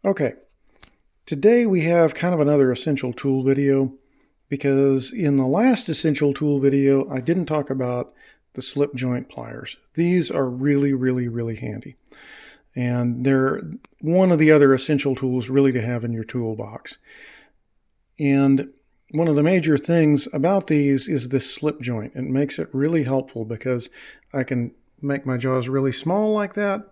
Okay, today we have kind of another essential tool video because in the last essential tool video, I didn't talk about the slip joint pliers. These are really handy. And they're one of the other essential tools really to have in your toolbox. And one of the major things about these is this slip joint. It makes it really helpful because I can make my jaws really small like that,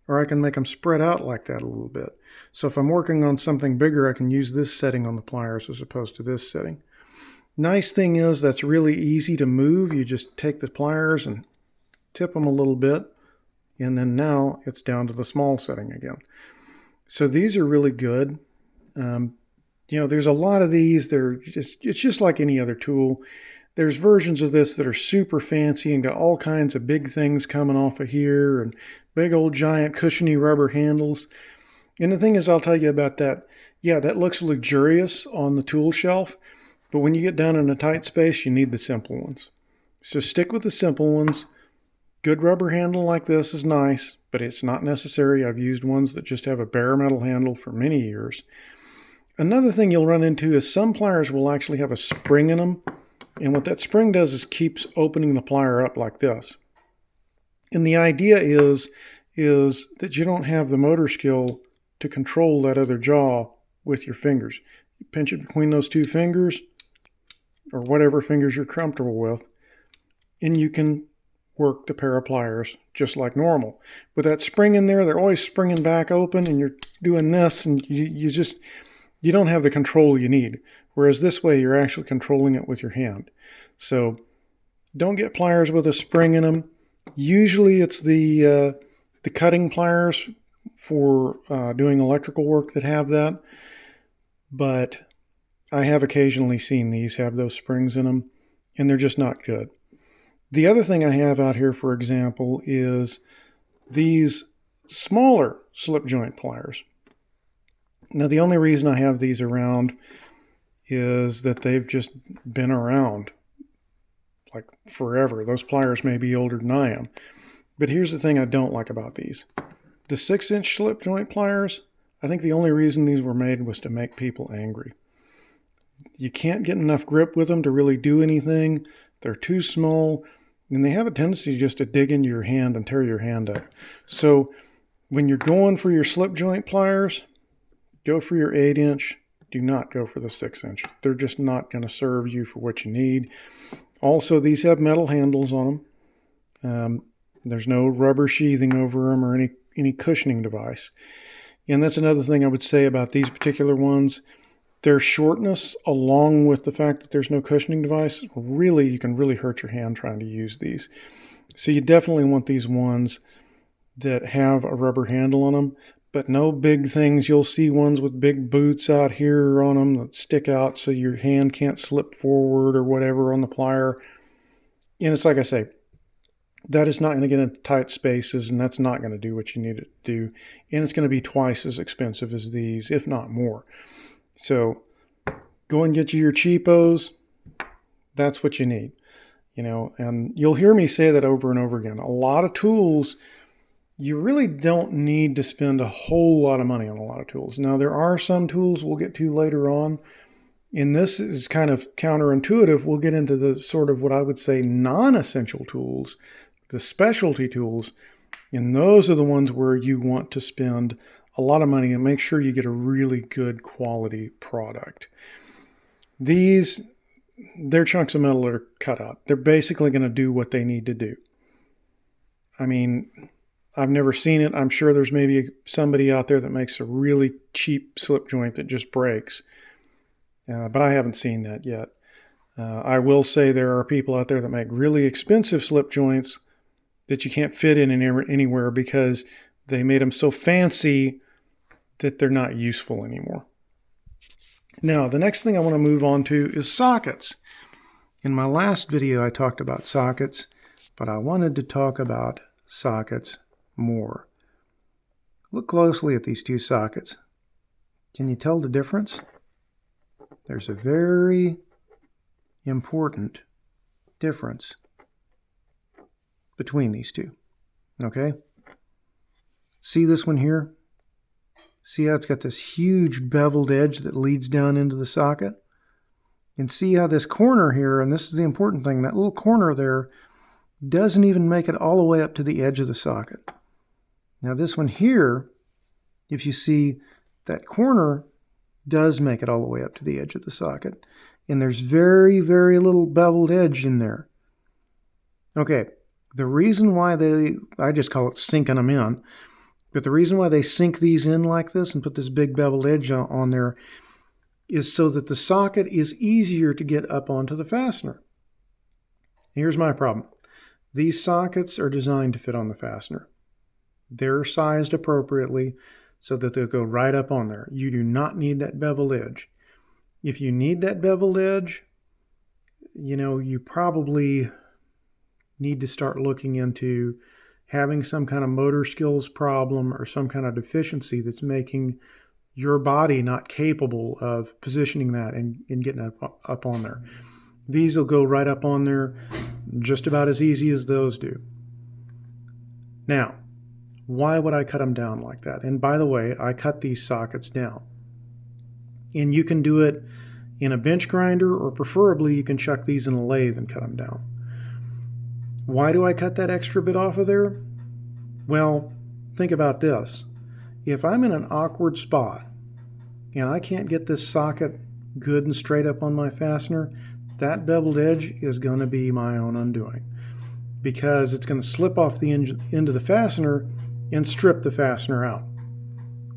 or I can make them spread out like that a little bit. So if I'm working on something bigger, I can use this setting on the pliers as opposed to this setting. Nice thing is that's really easy to move. You just take the pliers and tip them a little bit, and then now it's down to the small setting again. So these are really good. There's a lot of these. It's just like any other tool. There's versions of this that are super fancy and got all kinds of big things coming off of here and big old giant cushiony rubber handles. And the thing is, I'll tell you about that. Yeah, that looks luxurious on the tool shelf, but when you get down in a tight space, you need the simple ones. So stick with the simple ones. Good rubber handle like this is nice, but it's not necessary. I've used ones that just have a bare metal handle for many years. Another thing you'll run into is some pliers will actually have a spring in them. And what that spring does is keeps opening the plier up like this. And the idea is that you don't have the motor skill to control that other jaw with your fingers. You pinch it between those two fingers, or whatever fingers you're comfortable with, and you can work the pair of pliers just like normal. With that spring in there, they're always springing back open, and you're doing this, and you don't have the control you need. Whereas this way, you're actually controlling it with your hand. So don't get pliers with a spring in them. Usually it's the cutting pliers for doing electrical work that have that. But I have occasionally seen these have those springs in them, and they're just not good. The other thing I have out here, for example, is these smaller slip joint pliers. Now, the only reason I have these around is that they've just been around like forever. Those pliers may be older than I am. But here's the thing I don't like about these. The 6-inch slip joint pliers, I think the only reason these were made was to make people angry. You can't get enough grip with them to really do anything. They're too small, and they have a tendency just to dig into your hand and tear your hand up. So when you're going for your slip joint pliers, go for your 8-inch. Do not go for the 6-inch. They're just not going to serve you for what you need. Also, these have metal handles on them. There's no rubber sheathing over them or any cushioning device. And that's another thing I would say about these particular ones. Their shortness, along with the fact that there's no cushioning device, you can really hurt your hand trying to use these. So you definitely want these ones that have a rubber handle on them, but no big things. You'll see ones with big boots out here on them that stick out so your hand can't slip forward or whatever on the plier. And it's like I say, that is not going to get into tight spaces, and that's not going to do what you need it to do. And it's going to be twice as expensive as these, if not more. So go and get you your cheapos. That's what you need. And you'll hear me say that over and over again. A lot of tools, you really don't need to spend a whole lot of money on a lot of tools. Now, there are some tools we'll get to later on, and this is kind of counterintuitive. We'll get into the sort of what I would say non-essential tools, the specialty tools, and those are the ones where you want to spend a lot of money and make sure you get a really good quality product. They're chunks of metal that are cut out. They're basically going to do what they need to do. I mean, I've never seen it. I'm sure there's maybe somebody out there that makes a really cheap slip joint that just breaks. But I haven't seen that yet. I will say there are people out there that make really expensive slip joints that you can't fit in anywhere because they made them so fancy that they're not useful anymore. Now, the next thing I want to move on to is sockets. In my last video, I talked about sockets, but I wanted to talk about sockets more. Look closely at these two sockets. Can you tell the difference? There's a very important difference between these two. Okay? See this one here? See how it's got this huge beveled edge that leads down into the socket? And see how this corner here, and this is the important thing, that little corner there doesn't even make it all the way up to the edge of the socket. Now this one here, if you see, that corner does make it all the way up to the edge of the socket. And there's very, very little beveled edge in there. Okay, the reason why I just call it sinking them in, but the reason why they sink these in like this and put this big beveled edge on there is so that the socket is easier to get up onto the fastener. Here's my problem. These sockets are designed to fit on the fastener. They're sized appropriately so that they'll go right up on there. You do not need that beveled edge. If you need that beveled edge, you probably need to start looking into having some kind of motor skills problem or some kind of deficiency that's making your body not capable of positioning that and getting up on there. These will go right up on there just about as easy as those do. Now, why would I cut them down like that? And by the way, I cut these sockets down. And you can do it in a bench grinder, or preferably you can chuck these in a lathe and cut them down. Why do I cut that extra bit off of there? Well, think about this. If I'm in an awkward spot and I can't get this socket good and straight up on my fastener, that beveled edge is going to be my own undoing, because it's going to slip off the end of the fastener and strip the fastener out.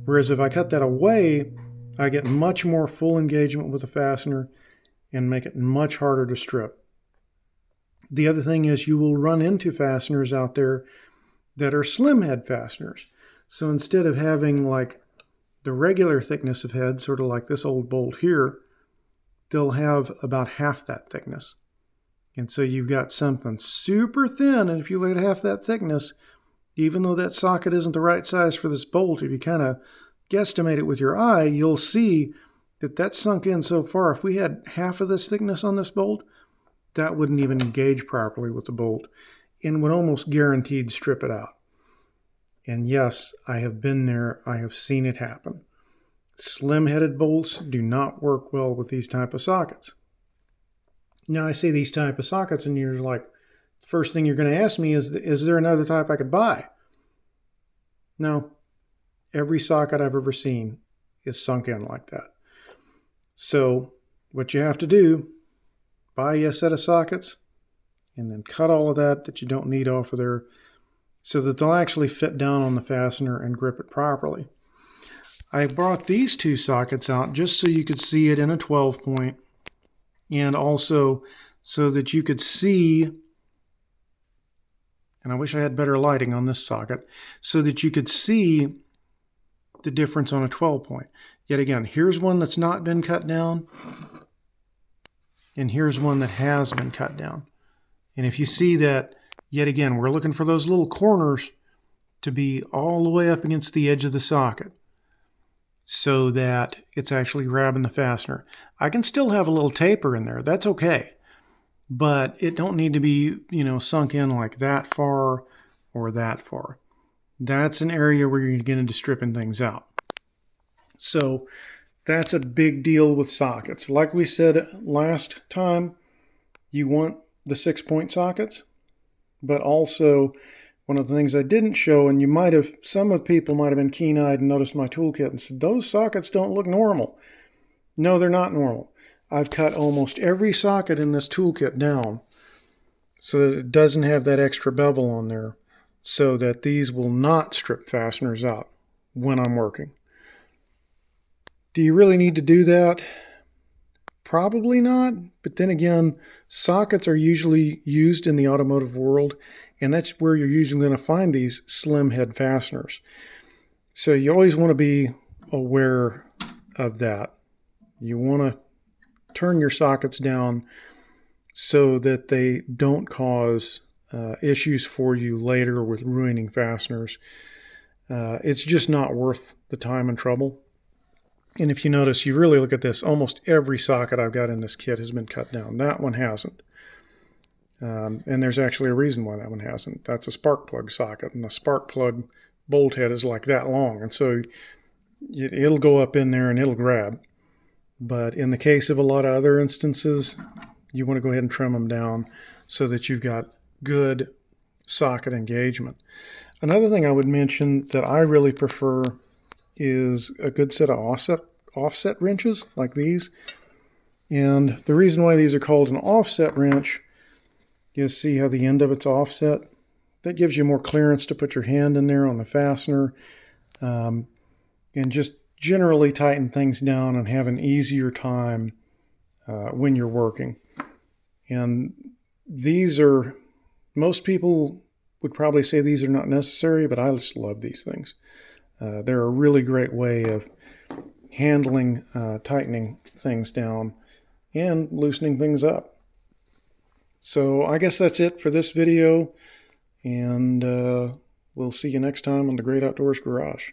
Whereas if I cut that away, I get much more full engagement with the fastener and make it much harder to strip. The other thing is you will run into fasteners out there that are slim head fasteners. So instead of having like the regular thickness of head, sort of like this old bolt here, they'll have about half that thickness. And so you've got something super thin, and if you look at half that thickness, even though that socket isn't the right size for this bolt, if you kind of guesstimate it with your eye, you'll see that that's sunk in so far. If we had half of this thickness on this bolt, that wouldn't even engage properly with the bolt and would almost guaranteed strip it out. And yes, I have been there. I have seen it happen. Slim-headed bolts do not work well with these type of sockets. Now, I say these type of sockets, and you're like, the first thing you're going to ask me is there another type I could buy? No. Every socket I've ever seen is sunk in like that. So what you have to do, buy you a set of sockets and then cut all of that you don't need off of there so that they'll actually fit down on the fastener and grip it properly. I brought these two sockets out just so you could see it in a 12 point, and also so that you could see, and I wish I had better lighting on this socket, so that you could see the difference on a 12 point. Yet again, here's one that's not been cut down, and here's one that has been cut down. And if you see that, yet again, we're looking for those little corners to be all the way up against the edge of the socket so that it's actually grabbing the fastener. I can still have a little taper in there. That's okay. But it don't need to be, sunk in like that far or that far. That's an area where you're getting into stripping things out. So that's a big deal with sockets. Like we said last time, you want the 6-point sockets, but also one of the things I didn't show, and some of the people might have been keen-eyed and noticed my toolkit and said, those sockets don't look normal. No, they're not normal. I've cut almost every socket in this toolkit down so that it doesn't have that extra bevel on there, so that these will not strip fasteners out when I'm working. Do you really need to do that? Probably not, but then again, sockets are usually used in the automotive world, and that's where you're usually going to find these slim head fasteners. So you always want to be aware of that. You want to turn your sockets down so that they don't cause issues for you later with ruining fasteners. It's just not worth the time and trouble. And if you notice, you really look at this, almost every socket I've got in this kit has been cut down. That one hasn't. And there's actually a reason why that one hasn't. That's a spark plug socket, and the spark plug bolt head is like that long. And so it'll go up in there and it'll grab. But in the case of a lot of other instances, you want to go ahead and trim them down so that you've got good socket engagement. Another thing I would mention that I really prefer is a good set of offset wrenches like these. And the reason why these are called an offset wrench is, see how the end of it's offset? That gives you more clearance to put your hand in there on the fastener, and just generally tighten things down and have an easier time when you're working. And these are, most people would probably say these are not necessary, but I just love these things. They're a really great way of handling, tightening things down and loosening things up. So I guess that's it for this video, and we'll see you next time on the Great Outdoors Garage.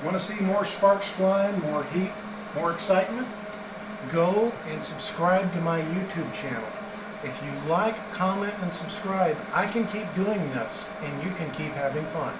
Want to see more sparks flying, more heat, more excitement? Go and subscribe to my YouTube channel. If you like, comment, and subscribe, I can keep doing this, and you can keep having fun.